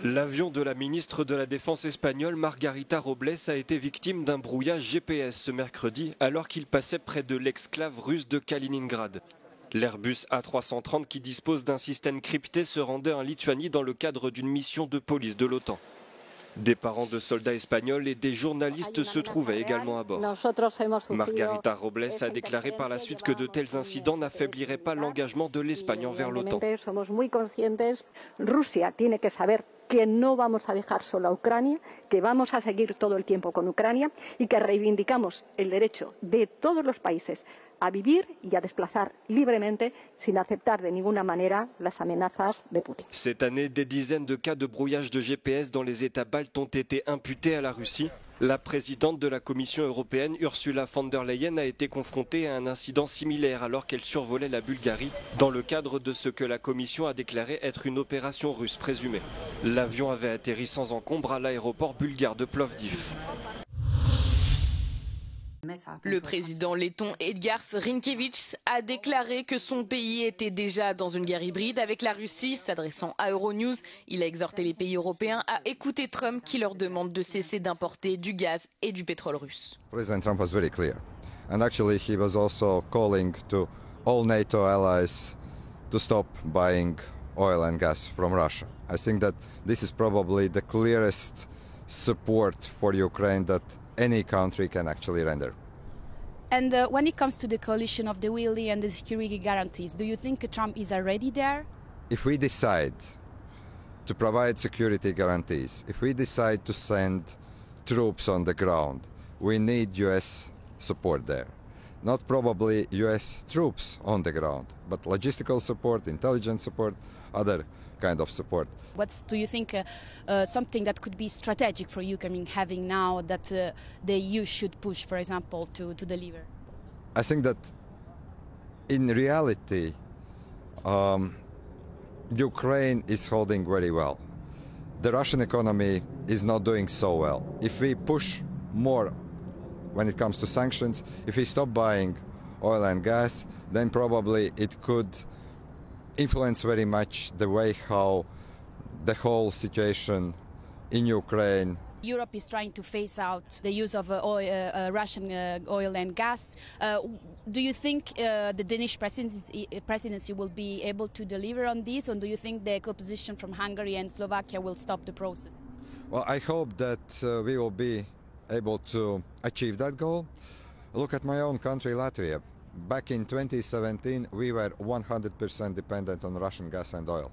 L'avion de la ministre de la Défense espagnole Margarita Robles a été victime d'un brouillage GPS ce mercredi alors qu'il passait près de l'exclave russe de Kaliningrad. L'Airbus A330 qui dispose d'un système crypté se rendait en Lituanie dans le cadre d'une mission de police de l'OTAN. Des parents de soldats espagnols et des journalistes se trouvaient également à bord. Margarita Robles a déclaré par la suite que de tels incidents n'affaibliraient pas l'engagement de l'Espagne envers l'OTAN. Que no vamos a dejar sola a Ucrania, que vamos a seguir todo el tiempo con Ucrania y que reivindicamos el derecho de todos los países a vivir y a desplazar libremente sin aceptar de ninguna manera las amenazas de Putin. Cette année, des dizaines de cas de brouillage de GPS dans les États baltes ont été imputés à la Russie. La présidente de la Commission européenne, Ursula von der Leyen, a été confrontée à un incident similaire alors qu'elle survolait la Bulgarie dans le cadre de ce que la Commission a déclaré être une opération russe présumée. L'avion avait atterri sans encombre à l'aéroport bulgare de Plovdiv. Le président letton Edgars Rinkēvičs a déclaré que son pays était déjà dans une guerre hybride avec la Russie. S'adressant à Euronews, il a exhorté les pays européens à écouter Trump qui leur demande de cesser d'importer du gaz et du pétrole russe. President Trump was very clear, and actually he was also calling to all NATO allies to stop buying oil and gas from Russia. I think that this is probably the clearest support for Ukraine that any country can actually render. And when it comes to the coalition of the willing and the security guarantees, do you think Trump is already there? If we decide to provide security guarantees, if we decide to send troops on the ground, we need US support there. Not probably US troops on the ground, but logistical support, intelligence support, other kind of support. What do you think something that could be strategic for Ukraine having now that the EU should push, for example, to deliver? I think that in reality, Ukraine is holding very well. The Russian economy is not doing so well. If we push more when it comes to sanctions, if we stop buying oil and gas, then probably it could influence very much the way how the whole situation in Ukraine. Europe is trying to phase out the use of Russian oil and gas. Do you think the Danish presidency will be able to deliver on this, or do you think the opposition from Hungary and Slovakia will stop the process? Well, I hope that we will be able to achieve that goal. Look at my own country, Latvia. Back in 2017, we were 100% dependent on Russian gas and oil.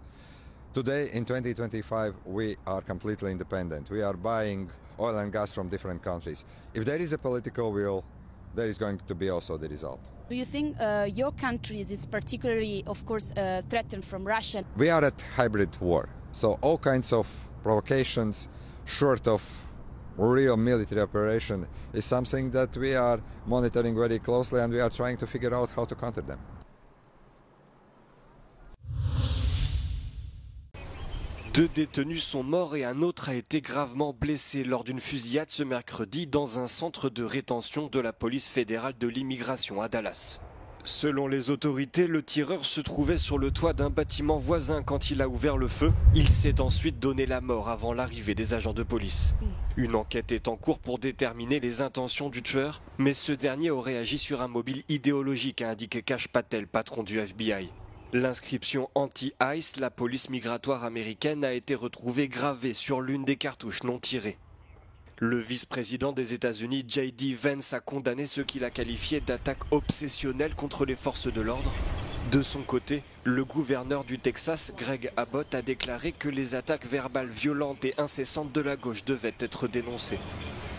Today, in 2025, we are completely independent. We are buying oil and gas from different countries. If there is a political will, there is going to be also the result. Do you think your country is particularly, of course, threatened from Russia? We are at hybrid war, so all kinds of provocations, short of real military operation, is something that we are monitoring very closely, and we are trying to figure out how to counter them. Deux détenus sont morts et un autre a été gravement blessé lors d'une fusillade ce mercredi dans un centre de rétention de la police fédérale de l'immigration à Dallas. Selon les autorités, le tireur se trouvait sur le toit d'un bâtiment voisin quand il a ouvert le feu. Il s'est ensuite donné la mort avant l'arrivée des agents de police. Une enquête est en cours pour déterminer les intentions du tueur, mais ce dernier aurait agi sur un mobile idéologique, a indiqué Kash Patel, patron du FBI. L'inscription anti-ICE, la police migratoire américaine, a été retrouvée gravée sur l'une des cartouches non tirées. Le vice-président des États-Unis, J.D. Vance, a condamné ce qu'il a qualifié d'attaque obsessionnelle contre les forces de l'ordre. De son côté, le gouverneur du Texas, Greg Abbott, a déclaré que les attaques verbales violentes et incessantes de la gauche devaient être dénoncées.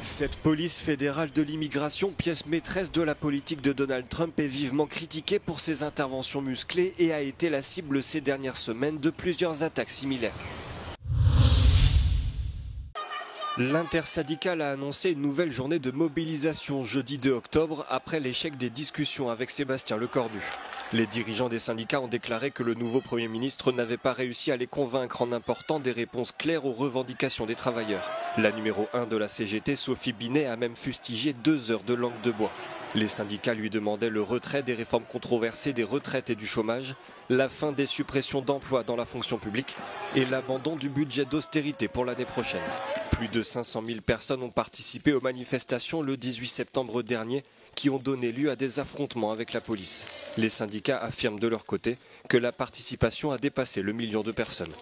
Cette police fédérale de l'immigration, pièce maîtresse de la politique de Donald Trump, est vivement critiquée pour ses interventions musclées et a été la cible ces dernières semaines de plusieurs attaques similaires. L'intersyndicale a annoncé une nouvelle journée de mobilisation jeudi 2 octobre après l'échec des discussions avec Sébastien Lecornu. Les dirigeants des syndicats ont déclaré que le nouveau Premier ministre n'avait pas réussi à les convaincre en apportant des réponses claires aux revendications des travailleurs. La numéro 1 de la CGT, Sophie Binet, a même fustigé 2 heures de langue de bois. Les syndicats lui demandaient le retrait des réformes controversées des retraites et du chômage. la fin des suppressions d'emplois dans la fonction publique et l'abandon du budget d'austérité pour l'année prochaine. Plus de 500 000 personnes ont participé aux manifestations le 18 septembre dernier qui ont donné lieu à des affrontements avec la police. Les syndicats affirment de leur côté que la participation a dépassé le million de personnes.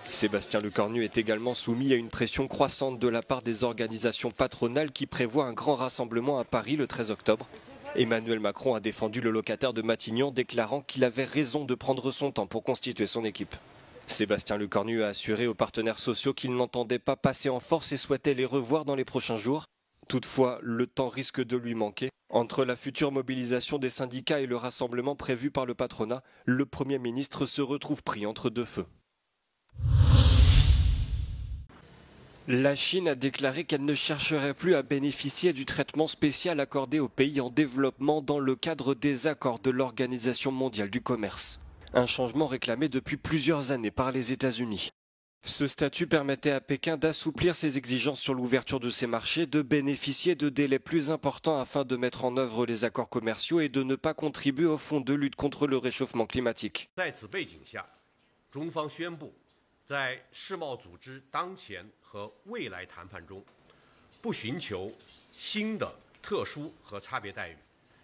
Sébastien Lecornu est également soumis à une pression croissante de la part des organisations patronales qui prévoient un grand rassemblement à Paris le 13 octobre. Emmanuel Macron a défendu le locataire de Matignon, déclarant qu'il avait raison de prendre son temps pour constituer son équipe. Sébastien Lecornu a assuré aux partenaires sociaux qu'il n'entendait pas passer en force et souhaitait les revoir dans les prochains jours. Toutefois, le temps risque de lui manquer. Entre la future mobilisation des syndicats et le rassemblement prévu par le patronat, le Premier ministre se retrouve pris entre deux feux. La Chine a déclaré qu'elle ne chercherait plus à bénéficier du traitement spécial accordé aux pays en développement dans le cadre des accords de l'Organisation mondiale du commerce. Un changement réclamé depuis plusieurs années par les États-Unis. Ce statut permettait à Pékin d'assouplir ses exigences sur l'ouverture de ses marchés, de bénéficier de délais plus importants afin de mettre en œuvre les accords commerciaux et de ne pas contribuer au fonds de lutte contre le réchauffement climatique. 在世贸组织当前和未来谈判中，不寻求新的特殊和差别待遇，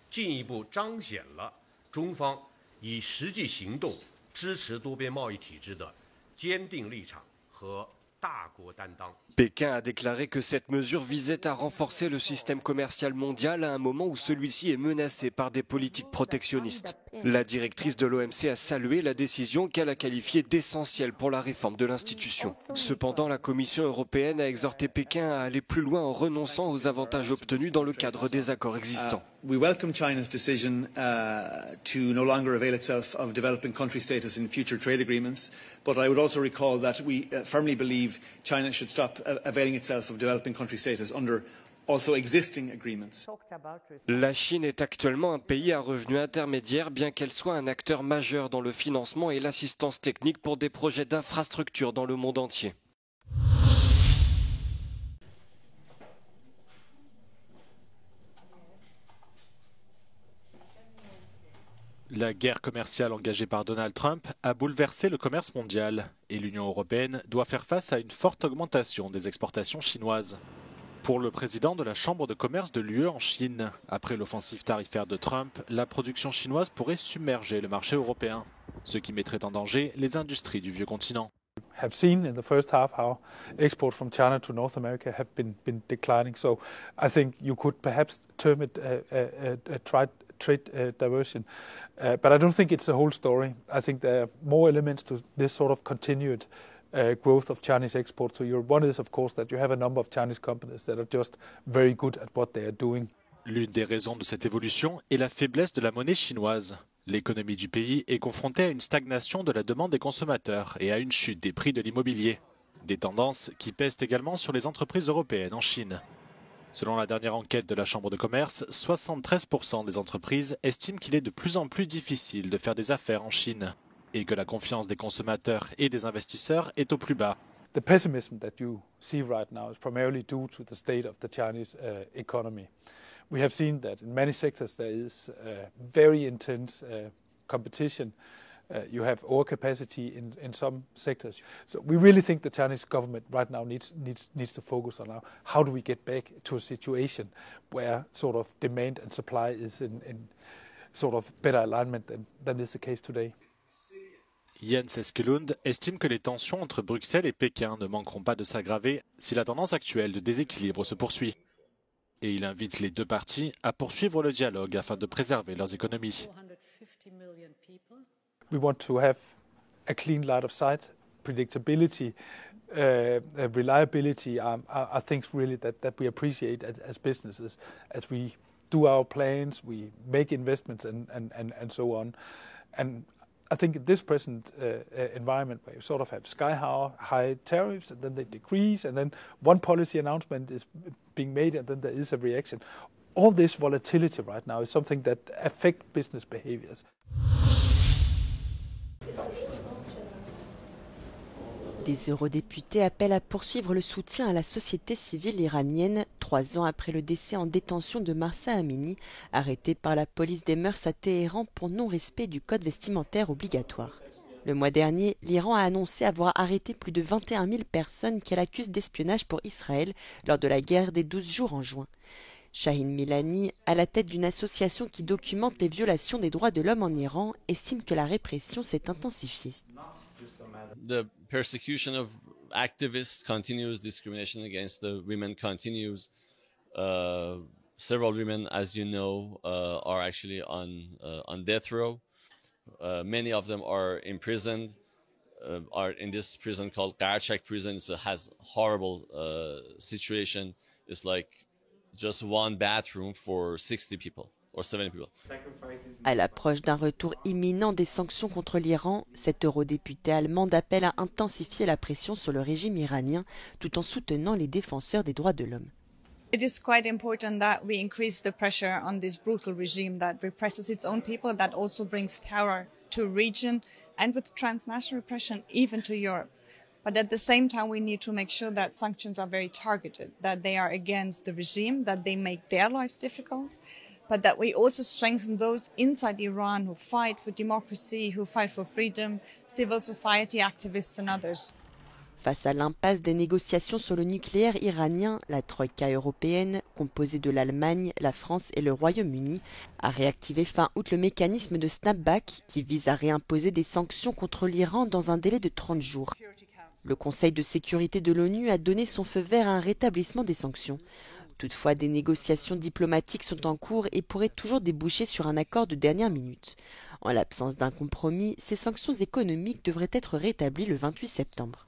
进一步彰显了中方以实际行动支持多边贸易体制的坚定立场和大国担当。 Pékin a déclaré que cette mesure visait à renforcer le système commercial mondial à un moment où celui-ci est menacé par des politiques protectionnistes. La directrice de l'OMC a salué la décision qu'elle a qualifiée d'essentielle pour la réforme de l'institution. Cependant, la Commission européenne a exhorté Pékin à aller plus loin en renonçant aux avantages obtenus dans le cadre des accords existants. We welcome China's decision to no longer avail itself of developing country status in future trade agreements, but I would also recall that we firmly believe China should stop availing itself of developing country status under also existing agreements. La Chine est actuellement un pays à revenu intermédiaire, bien qu'elle soit un acteur majeur dans le financement et l'assistance technique pour des projets d'infrastructures dans le monde entier. La guerre commerciale engagée par Donald Trump a bouleversé le commerce mondial et l'Union européenne doit faire face à une forte augmentation des exportations chinoises. Pour le président de la Chambre de commerce de l'UE en Chine, après l'offensive tarifaire de Trump, la production chinoise pourrait submerger le marché européen, ce qui mettrait en danger les industries du vieux continent. Have seen in the first half how exports from China to North America have been declining. So I think you could perhaps term it a trade diversion. But I don't think it's the whole story. I think there are more elements to this sort of continued growth of Chinese exports to Europe. One is, of course, that you have a number of Chinese companies that are just very good at what they are doing. L'une des raisons de cette évolution est la faiblesse de la monnaie chinoise. L'économie du pays est confrontée à une stagnation de la demande des consommateurs et à une chute des prix de l'immobilier. Des tendances qui pèsent également sur les entreprises européennes en Chine. Selon la dernière enquête de la Chambre de commerce, 73% des entreprises estiment qu'il est de plus en plus difficile de faire des affaires en Chine et que la confiance des consommateurs et des investisseurs est au plus bas. The pessimism that you see right now is primarily due to the state of the Chinese economy. We have seen that in many sectors there is very intense competition. You have overcapacity in some sectors. So we really think the Chinese government right now needs to focus on how do we get back to a situation where sort of demand and supply is in sort of better alignment than is the case today. Jens Eskelund estime que les tensions entre Bruxelles et Pékin ne manqueront pas de s'aggraver si la tendance actuelle de déséquilibre se poursuit. Et il invite les deux parties à poursuivre le dialogue afin de préserver leurs économies. We want to have a clean line of sight, predictability, reliability are things really that we appreciate as businesses. As we do our plans, we make investments and so on. And I think in this present environment where you sort of have sky-high tariffs and then they decrease and then one policy announcement is being made and then there is a reaction. All this volatility right now is something that affects business behaviors. Des eurodéputés appellent à poursuivre le soutien à la société civile iranienne 3 3 ans après le décès en détention de Mahsa Amini, arrêté par la police des mœurs à Téhéran pour non-respect du code vestimentaire obligatoire. Le mois dernier, l'Iran a annoncé avoir arrêté plus de 21 000 personnes qu'elle accuse d'espionnage pour Israël lors de la guerre des 12 jours en juin. Shahin Milani, à la tête d'une association qui documente les violations des droits de l'homme en Iran, estime que la répression s'est intensifiée. The persecution of activists continues, discrimination against the women continues. Several women, as you know, are actually on death row. Many of them are imprisoned, are in this prison called Karachak prison. It has horrible situation. It's like just one bathroom for 60 people or 70 people. À l'approche d'un retour imminent des sanctions contre l'Iran, cette eurodéputée allemande appelle à intensifier la pression sur le régime iranien tout en soutenant les défenseurs des droits de l'homme. It is quite important that we increase the pressure on this brutal regime that represses its own people, that also brings terror to region and with transnational repression even to Europe. But at the same time, we need to make sure that sanctions are very targeted, that they are against the regime, that they make their lives difficult, but that we also strengthen those inside Iran who fight for democracy, who fight for freedom, civil society activists and others. Face à l'impasse des négociations sur le nucléaire iranien, la Troïka européenne, composée de l'Allemagne, la France et le Royaume-Uni, a réactivé fin août le mécanisme de snapback qui vise à réimposer des sanctions contre l'Iran dans un délai de 30 jours. Le Conseil de sécurité de l'ONU a donné son feu vert à un rétablissement des sanctions. Toutefois, des négociations diplomatiques sont en cours et pourraient toujours déboucher sur un accord de dernière minute. En l'absence d'un compromis, ces sanctions économiques devraient être rétablies le 28 septembre.